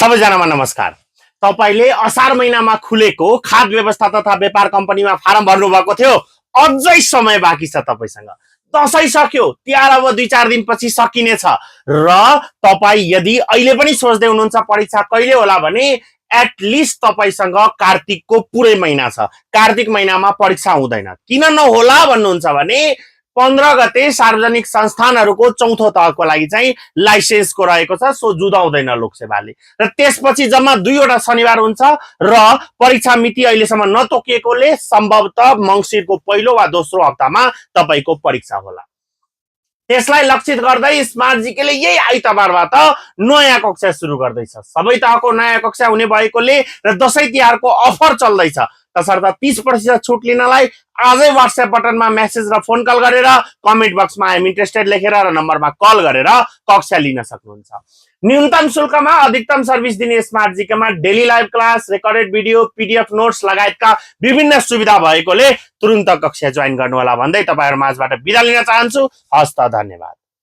सबैजनामा नमस्कार। तपाईले असार महिनामा खुलेको खाद व्यवस्था तथा व्यापार कम्पनीमा फारम भर्नु भएको थियो। अझै समय बाँकी छ तपाईसँग। दशैं सक्यो, तिहार अब 2-4 दिनपछि सकिनेछ र तपाई यदि अहिले पनि सोच्दै हुनुहुन्छ परीक्षा कहिले होला भने एटलिस्ट तपाईसँग कार्तिकको पुरै महिना छ। कार्तिक महिनामा परीक्षा हुँदैन। किन नहोला भन्नुहुन्छ भने 15 गते सार्वजनिक संस्थानहरूको चौथो तहको लागि चाहिँ लाइसेन्सको रहेको छ। सो जुदाउँदैन लोकसेवाले र त्यसपछि जम्मा 2 वटा शनिबार हुन्छ र परीक्षा मिति अहिलेसम्म नतोकिएकोले सम्भवतः मंसिरको पहिलो वा दोस्रो हप्तामा तपाईको परीक्षा होला। त्यसलाई लक्षित गर्दै स्मार्ट जीकेले यही आइतबारबाट नयाँ कक्षा सुरु गर्दैछ। सबै तहको नयाँ कक्षा हुने भएकोले र दशैं तिहारको अफर चल्दैछ। तसर्थ 30% छुट लिनलाई आजै व्हाट्सएप बटनमा मेसेज र फोन कल गरेर कमेन्ट बक्समा आई एम इन्ट्रेस्टेड लेखेर र नम्बरमा कल गरेर कक्षा लिन सक्नुहुन्छ। न्यूनतम शुल्कमा अधिकतम सर्भिस दिने स्मार्ट जीकेमा daily live class, recorded video, PDF notes लगायतका विभिन्न सुविधा भएकोले तुरुन्त कक्षा जोइन गर्नु होला भन्दै तपाईहरु माझबाट बिदा लिन चाहन्छु। हस्त धन्यवाद।